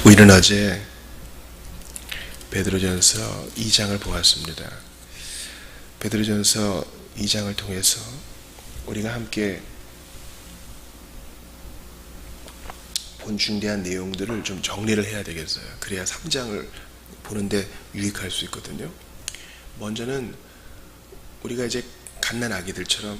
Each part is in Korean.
우리는 어제 베드로전서 2장을 보았습니다. 베드로전서 2장을 통해서 우리가 함께 본 중대한 내용들을 좀 정리를 해야 되겠어요. 그래야 3장을 보는데 유익할 수 있거든요. 먼저는 우리가 이제 갓난 아기들처럼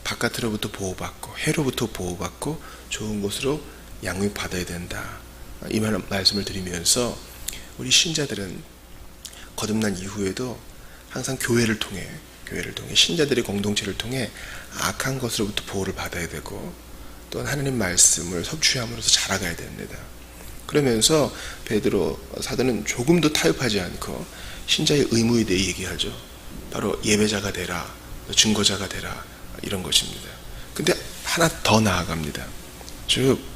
바깥으로부터 보호받고 해로부터 보호받고 좋은 곳으로 양육받아야 된다, 이 말씀을 드리면서 우리 신자들은 거듭난 이후에도 항상 교회를 통해 신자들의 공동체를 통해 악한 것으로부터 보호를 받아야 되고 또한 하나님 말씀을 섭취함으로써 자라가야 됩니다. 그러면서 베드로 사도는 조금도 타협하지 않고 신자의 의무에 대해 얘기하죠. 바로 예배자가 되라, 증거자가 되라, 이런 것입니다. 근데 하나 더 나아갑니다. 즉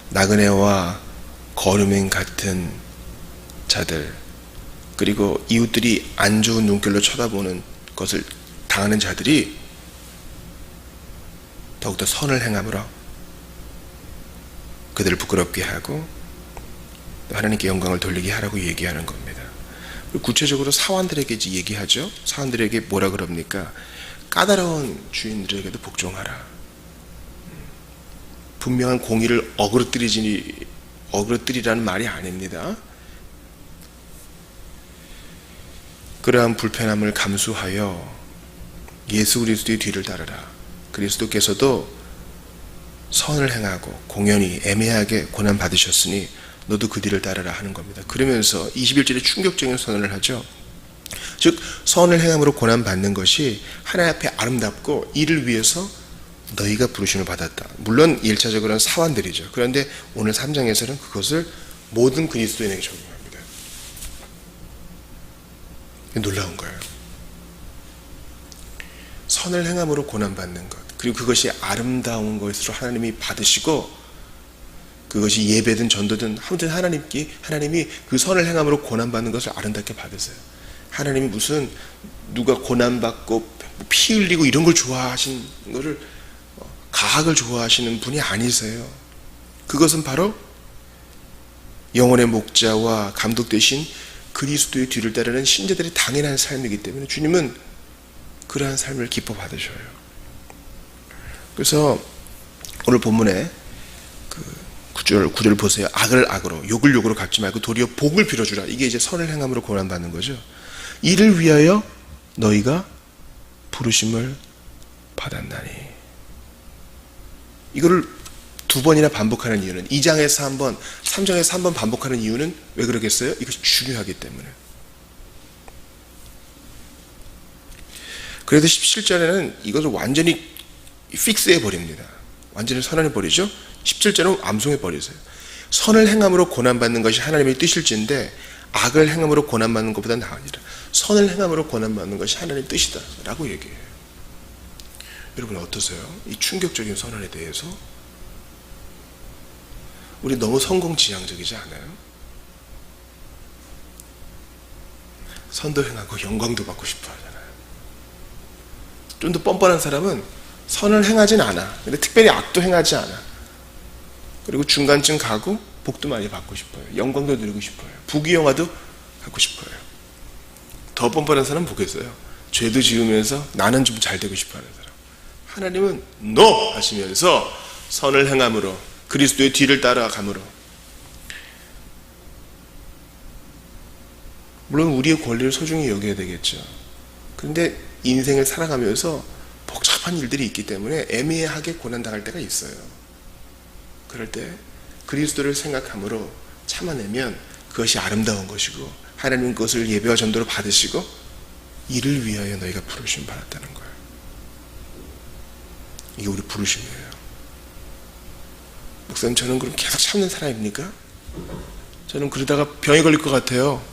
나그네와 거류민 같은 자들, 그리고 이웃들이 안 좋은 눈길로 쳐다보는 것을 당하는 자들이 더욱더 선을 행함으로 그들을 부끄럽게 하고 하나님께 영광을 돌리게 하라고 얘기하는 겁니다. 구체적으로 사환들에게 얘기하죠. 사환들에게 뭐라 그럽니까? 까다로운 주인들에게도 복종하라. 분명한 공의를 어그러뜨리라는 말이 아닙니다. 그러한 불편함을 감수하여 예수 그리스도의 뒤를 따르라. 그리스도께서도 선을 행하고 공연히 애매하게 고난 받으셨으니 너도 그 뒤를 따르라 하는 겁니다. 그러면서 21절에 충격적인 선언을 하죠. 즉 선을 행함으로 고난 받는 것이 하나님 앞에 아름답고 이를 위해서 너희가 부르심을 받았다. 물론 1차적으로는 사환들이죠. 그런데 오늘 3장에서는 그것을 모든 그리스도인에게 적용합니다. 놀라운 거예요. 선을 행함으로 고난받는 것, 그리고 그것이 아름다운 것으로 하나님이 받으시고 그것이 예배든 전도든 아무튼 하나님이 그 선을 행함으로 고난받는 것을 아름답게 받으세요. 하나님이 무슨 누가 고난받고 피 흘리고 이런 걸 좋아하신 거를, 가학을 좋아하시는 분이 아니세요. 그것은 바로 영혼의 목자와 감독 되신 그리스도의 뒤를 따르는 신자들의 당연한 삶이기 때문에 주님은 그러한 삶을 기뻐 받으셔요. 그래서 오늘 본문에 그 9절 보세요. 악을 악으로, 욕을 욕으로 갚지 말고 도리어 복을 빌어주라. 이게 이제 선을 행함으로 고난받는 거죠. 이를 위하여 너희가 부르심을 받았나니. 이거를 두 번이나 반복하는 이유는, 2장에서 한 번, 3장에서 한 번 반복하는 이유는 왜 그러겠어요? 이것이 중요하기 때문에. 그래도 17절에는 이것을 완전히 픽스해 버립니다. 완전히 선언해 버리죠. 17절은 암송해 버리세요. 선을 행함으로 고난받는 것이 하나님의 뜻일진데 악을 행함으로 고난받는 것보다 나으니라. 선을 행함으로 고난받는 것이 하나님의 뜻이다 라고 얘기해요. 여러분 어떠세요? 이 충격적인 선언에 대해서 우리 너무 성공지향적이지 않아요? 선도 행하고 영광도 받고 싶어 하잖아요. 좀 더 뻔뻔한 사람은 선을 행하진 않아. 근데 특별히 악도 행하지 않아. 그리고 중간쯤 가고 복도 많이 받고 싶어요. 영광도 누리고 싶어요. 부귀영화도 갖고 싶어요. 더 뻔뻔한 사람은 보겠어요. 죄도 지으면서 나는 좀 잘 되고 싶어 하는 사람. 하나님은 NO! 하시면서 선을 행함으로 그리스도의 뒤를 따라감으로, 물론 우리의 권리를 소중히 여겨야 되겠죠. 그런데 인생을 살아가면서 복잡한 일들이 있기 때문에 애매하게 고난당할 때가 있어요. 그럴 때 그리스도를 생각함으로 참아내면 그것이 아름다운 것이고 하나님 그것을 예배와 전도로 받으시고 이를 위하여 너희가 부르심 받았다는 거예요. 이게 우리 부르심이에요. 목사님, 저는 그럼 계속 참는 사람입니까? 저는 그러다가 병에 걸릴 것 같아요.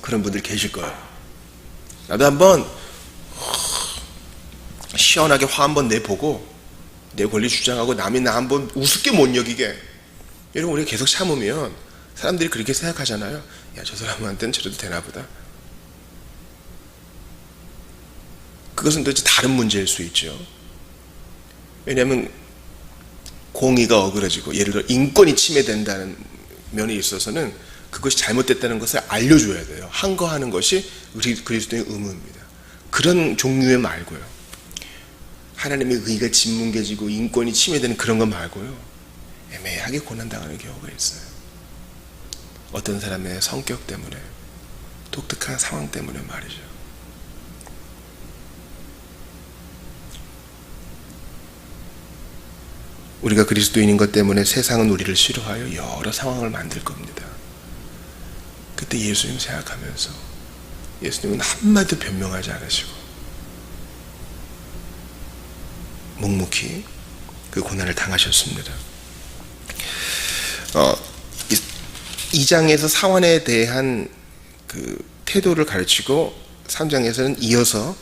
그런 분들 계실 거예요. 나도 한번 시원하게 화 한번 내보고 내 권리 주장하고 남이 나 한번 우습게 못 여기게. 여러분, 우리가 계속 참으면 사람들이 그렇게 생각하잖아요. 야, 저 사람한테는 저래도 되나 보다. 그것은 도대체 다른 문제일 수 있죠. 왜냐하면 공의가 어그러지고 예를 들어 인권이 침해된다는 면에 있어서는 그것이 잘못됐다는 것을 알려줘야 돼요. 항거하는 것이 우리 그리스도의 의무입니다. 그런 종류의 말고요. 하나님의 의가 짓뭉개지고 인권이 침해되는 그런 것 말고요. 애매하게 고난당하는 경우가 있어요. 어떤 사람의 성격 때문에, 독특한 상황 때문에 말이죠. 우리가 그리스도인인 것 때문에 세상은 우리를 싫어하여 여러 상황을 만들 겁니다. 그때 예수님 생각하면서 예수님은 한마디도 변명하지 않으시고 묵묵히 그 고난을 당하셨습니다. 2장에서 사원에 대한 그 태도를 가르치고 3장에서는 이어서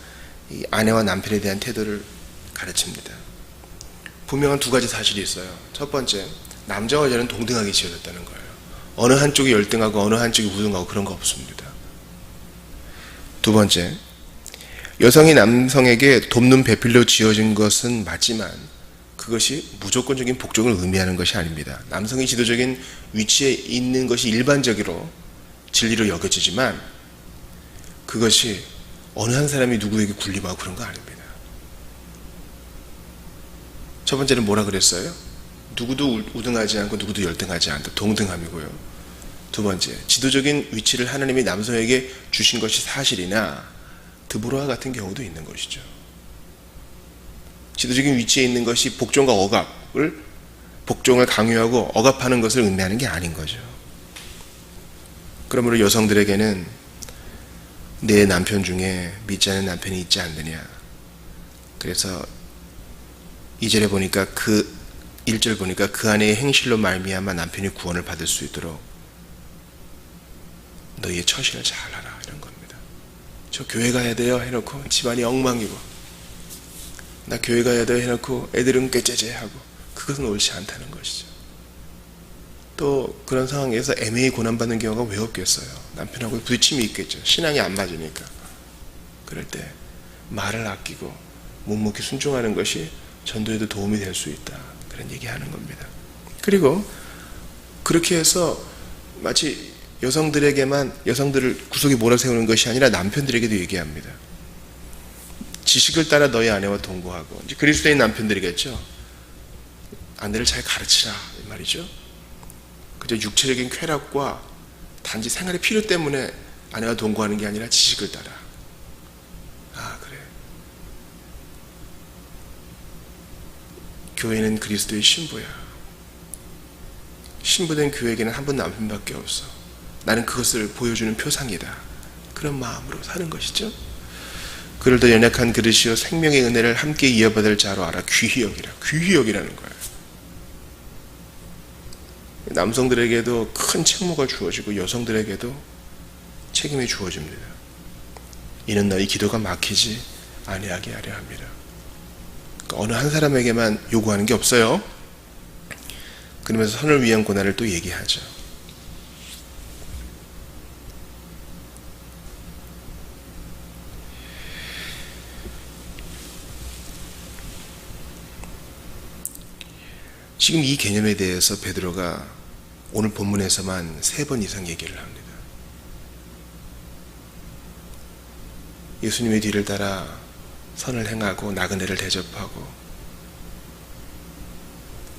이 아내와 남편에 대한 태도를 가르칩니다. 분명한 두 가지 사실이 있어요. 첫 번째, 남자와 여자는 동등하게 지어졌다는 거예요. 어느 한쪽이 열등하고 어느 한쪽이 우등하고 그런 거 없습니다. 두 번째, 여성이 남성에게 돕는 배필로 지어진 것은 맞지만 그것이 무조건적인 복종을 의미하는 것이 아닙니다. 남성이 지도적인 위치에 있는 것이 일반적으로 진리로 여겨지지만 그것이 어느 한 사람이 누구에게 군림하고 그런 거 아닙니다. 첫 번째는 뭐라 그랬어요? 누구도 우등하지 않고 누구도 열등하지 않다. 동등함이고요. 두 번째, 지도적인 위치를 하나님이 남성에게 주신 것이 사실이나 드보라와 같은 경우도 있는 것이죠. 지도적인 위치에 있는 것이 복종과 복종을 강요하고 억압하는 것을 의미하는 게 아닌 거죠. 그러므로 여성들에게는 내 남편 중에 믿지 않는 남편이 있지 않느냐. 그래서 2절에 보니까 1절 보니까 그 아내의 행실로 말미암아 남편이 구원을 받을 수 있도록 너희의 처신을 잘하라 이런 겁니다. 저 교회 가야 돼요 해놓고 집안이 엉망이고 나 교회 가야 돼요 해놓고 애들은 꾀째째하고 그것은 옳지 않다는 것이죠. 또 그런 상황에서 애매히 고난받는 경우가 왜 없겠어요. 남편하고 부딪힘이 있겠죠. 신앙이 안 맞으니까. 그럴 때 말을 아끼고 묵묵히 순종하는 것이 전도에도 도움이 될 수 있다. 그런 얘기하는 겁니다. 그리고 그렇게 해서 마치 여성들을 구석에 몰아세우는 것이 아니라 남편들에게도 얘기합니다. 지식을 따라 너희 아내와 동거하고, 이제 그리스도인 남편들이겠죠. 아내를 잘 가르치라 이 말이죠. 그저 육체적인 쾌락과 단지 생활의 필요 때문에 아내와 동거하는 게 아니라 지식을 따라. 아, 그래. 교회는 그리스도의 신부야. 신부된 교회에게는 한 분 남편밖에 없어. 나는 그것을 보여주는 표상이다. 그런 마음으로 사는 것이죠. 그를 더 연약한 그릇이요 생명의 은혜를 함께 이어받을 자로 알아. 귀히 여기라. 귀히 여기라는 거예요. 남성들에게도 큰 책무가 주어지고 여성들에게도 책임이 주어집니다. 이는 너희 기도가 막히지 아니하게 하려 합니다. 그러니까 어느 한 사람에게만 요구하는 게 없어요. 그러면서 선을 위한 고난을 또 얘기하죠. 지금 이 개념에 대해서 베드로가 오늘 본문에서만 3번 이상 얘기를 합니다. 예수님의 뒤를 따라 선을 행하고 나그네를 대접하고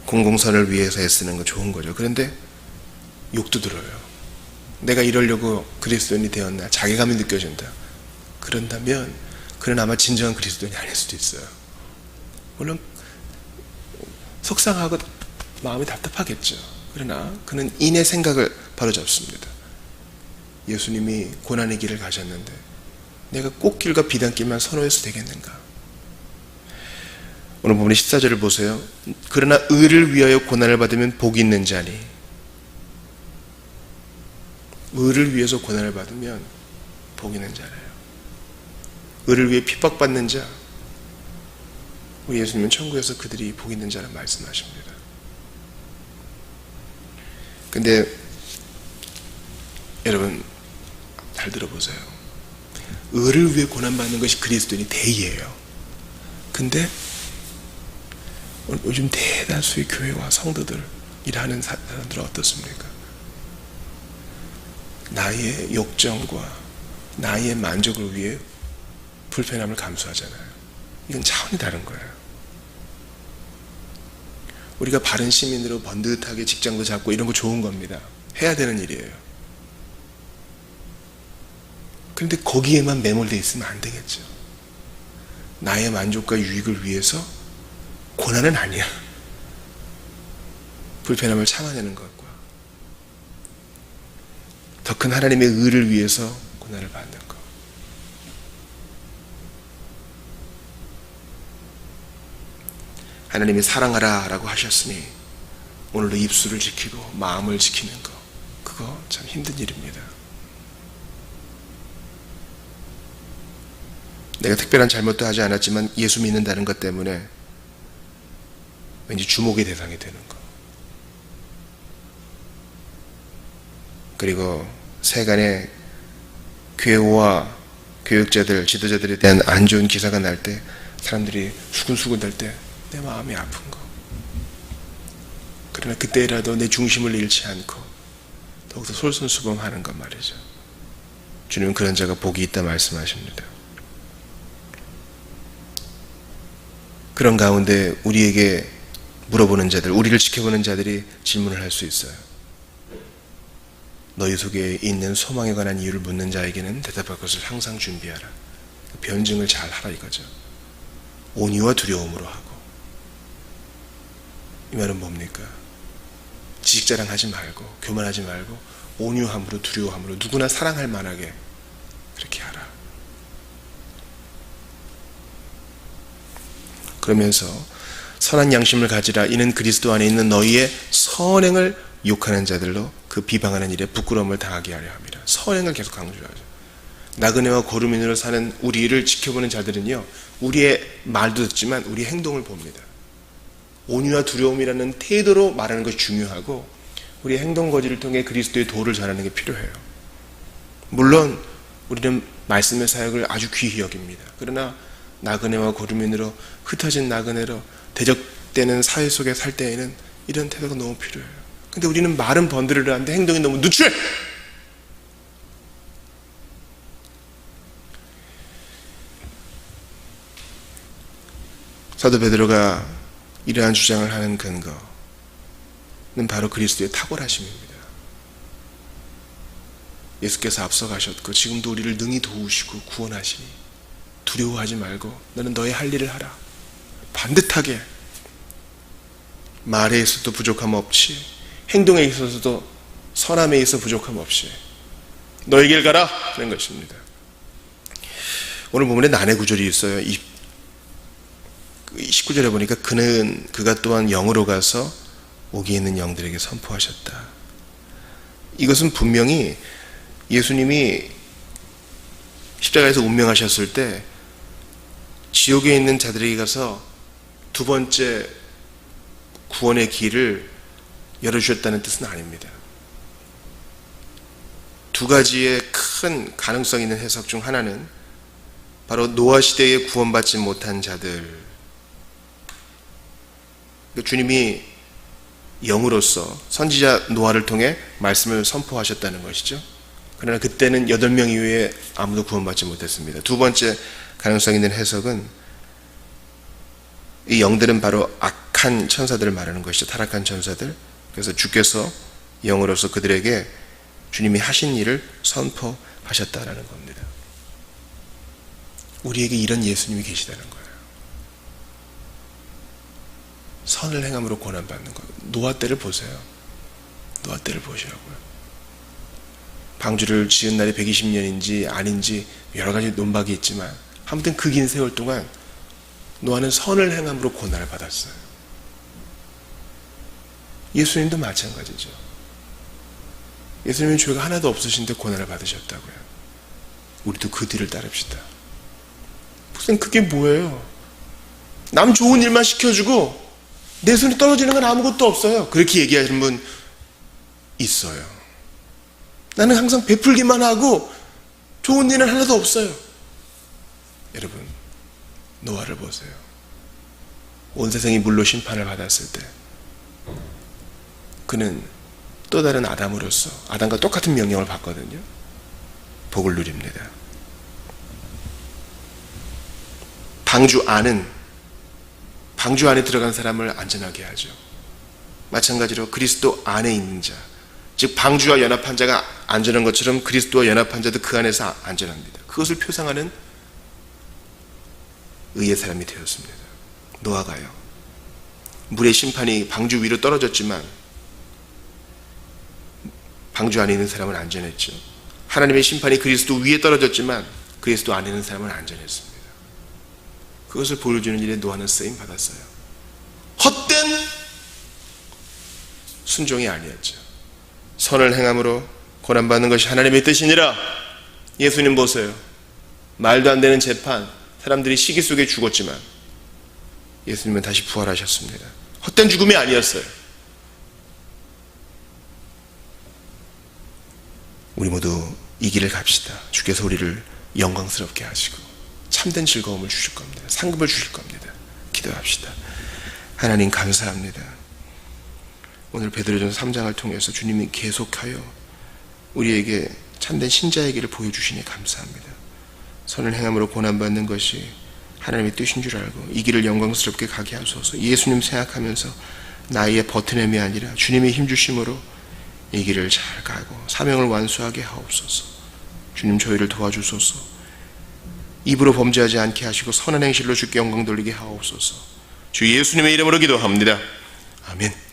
공공선을 위해서 애쓰는 건 좋은 거죠. 그런데 욕도 들어요. 내가 이러려고 그리스도인이 되었나? 자괴감이 느껴진다. 그런다면 그는 아마 진정한 그리스도인이 아닐 수도 있어요. 물론 속상하고 마음이 답답하겠죠. 그러나 그는 인의 생각을 바로잡습니다. 예수님이 고난의 길을 가셨는데 내가 꽃길과 비단길만 선호해서 되겠는가? 오늘 부분의 14절을 보세요. 그러나 의를 위하여 고난을 받으면 복이 있는 자니, 의를 위해서 고난을 받으면 복이 있는 자래요. 의를 위해 핍박받는 자, 우리 예수님은 천국에서 그들이 복 있는 자라 말씀하십니다. 근데 여러분 잘 들어보세요. 의를 위해 고난받는 것이 그리스도인이 대의예요. 근데 요즘 대다수의 교회와 성도들 일하는 사람들은 어떻습니까? 나의 욕정과 나의 만족을 위해 불편함을 감수하잖아요. 이건 차원이 다른 거예요. 우리가 바른 시민으로 번듯하게 직장도 잡고 이런 거 좋은 겁니다. 해야 되는 일이에요. 그런데 거기에만 매몰되어 있으면 안 되겠죠. 나의 만족과 유익을 위해서 고난은 아니야. 불편함을 참아내는 것과 더 큰 하나님의 의를 위해서 고난을 받는 것. 하나님이 사랑하라 라고 하셨으니 오늘도 입술을 지키고 마음을 지키는 것, 그거 참 힘든 일입니다. 내가 특별한 잘못도 하지 않았지만 예수 믿는다는 것 때문에 왠지 주목의 대상이 되는 것. 그리고 세간의 교회와 교육자들, 지도자들에 대한 안 좋은 기사가 날 때 사람들이 수근수근 될 때 내 마음이 아픈 거. 그러나 그때라도 내 중심을 잃지 않고 더욱더 솔선수범하는 것 말이죠. 주님은 그런 자가 복이 있다 말씀하십니다. 그런 가운데 우리에게 물어보는 자들, 우리를 지켜보는 자들이 질문을 할 수 있어요. 너희 속에 있는 소망에 관한 이유를 묻는 자에게는 대답할 것을 항상 준비하라. 변증을 잘 하라 이거죠. 온유와 두려움으로 하고. 이 말은 뭡니까? 지식자랑하지 말고 교만하지 말고 온유함으로 두려움으로 누구나 사랑할 만하게 그렇게 하라. 그러면서 선한 양심을 가지라. 이는 그리스도 안에 있는 너희의 선행을 욕하는 자들로 그 비방하는 일에 부끄러움을 당하게 하려 합니다. 선행을 계속 강조하죠. 나그네와 거루민으로 사는 우리를 지켜보는 자들은요, 우리의 말도 듣지만 우리의 행동을 봅니다. 온유와 두려움이라는 태도로 말하는 것이 중요하고 우리의 행동 거지를 통해 그리스도의 도를 전하는 게 필요해요. 물론 우리는 말씀의 사역을 아주 귀히 여깁니다. 그러나 나그네와 거루민으로 흩어진 나그네로 대적되는 사회 속에 살 때에는 이런 태도가 너무 필요해요. 근데 우리는 말은 번들을 하는데 행동이 너무 누추해! 사도 베드로가 이러한 주장을 하는 근거는 바로 그리스도의 탁월하심입니다. 예수께서 앞서가셨고 지금도 우리를 능히 도우시고 구원하시니 두려워하지 말고 너는 너의 할 일을 하라. 반듯하게 말에 있어서도 부족함 없이 행동에 있어서도 선함에 있어 부족함 없이 너의 길 가라 하는 것입니다. 오늘 본문에 난해 구절이 있어요. 19절에 보니까 그가 또한 영으로 가서 옥에 있는 영들에게 선포하셨다. 이것은 분명히 예수님이 십자가에서 운명하셨을 때 지옥에 있는 자들에게 가서 두 번째 구원의 길을 열어주셨다는 뜻은 아닙니다. 두 가지의 큰 가능성 있는 해석 중 하나는 바로 노아 시대에 구원받지 못한 자들, 주님이 영으로서 선지자 노아를 통해 말씀을 선포하셨다는 것이죠. 그러나 그때는 8명 이후에 아무도 구원받지 못했습니다. 두 번째 가능성 있는 해석은 이 영들은 바로 악한 천사들을 말하는 것이죠. 타락한 천사들. 그래서 주께서 영으로서 그들에게 주님이 하신 일을 선포하셨다라는 겁니다. 우리에게 이런 예수님이 계시다는 거예요. 선을 행함으로 고난받는 거예요. 노아 때를 보세요. 노아 때를 보시라고요. 방주를 지은 날이 120년인지 아닌지 여러 가지 논박이 있지만 아무튼 그 긴 세월 동안 노아는 선을 행함으로 고난을 받았어요. 예수님도 마찬가지죠. 예수님은 죄가 하나도 없으신데 고난을 받으셨다고요. 우리도 그 뒤를 따릅시다. 무슨 그게 뭐예요? 남 좋은 일만 시켜주고 내 손이 떨어지는 건 아무것도 없어요. 그렇게 얘기하시는 분 있어요. 나는 항상 베풀기만 하고 좋은 일은 하나도 없어요. 여러분, 노아를 보세요. 온 세상이 물로 심판을 받았을 때 그는 또 다른 아담으로서 아담과 똑같은 명령을 받거든요. 복을 누립니다. 방주 안에 들어간 사람을 안전하게 하죠. 마찬가지로 그리스도 안에 있는 자, 즉 방주와 연합한 자가 안전한 것처럼 그리스도와 연합한 자도 그 안에서 안전합니다. 그것을 표상하는 의의 사람이 되었습니다. 노아가요. 물의 심판이 방주 위로 떨어졌지만 방주 안에 있는 사람은 안전했죠. 하나님의 심판이 그리스도 위에 떨어졌지만 그리스도 안에 있는 사람은 안전했습니다. 그것을 보여주는 일에 노아는 쓰임 받았어요. 헛된 순종이 아니었죠. 선을 행함으로 고난받는 것이 하나님의 뜻이니라. 예수님 보세요. 말도 안 되는 재판, 사람들이 시기 속에 죽었지만 예수님은 다시 부활하셨습니다. 헛된 죽음이 아니었어요. 우리 모두 이 길을 갑시다. 주께서 우리를 영광스럽게 하시고 참된 즐거움을 주실 겁니다. 상급을 주실 겁니다. 기도합시다. 하나님 감사합니다. 오늘 베드로전서 3장을 통해서 주님이 계속하여 우리에게 참된 신자의 길을 보여주시니 감사합니다. 선을 행함으로 고난받는 것이 하나님의 뜻인 줄 알고 이 길을 영광스럽게 가게 하소서. 예수님 생각하면서 나의 버티냄이 아니라 주님의 힘주심으로 이 길을 잘 가고 사명을 완수하게 하옵소서. 주님 저희를 도와주소서. 입으로 범죄하지 않게 하시고 선한 행실로 주께 영광 돌리게 하옵소서. 주 예수님의 이름으로 기도합니다. 아멘.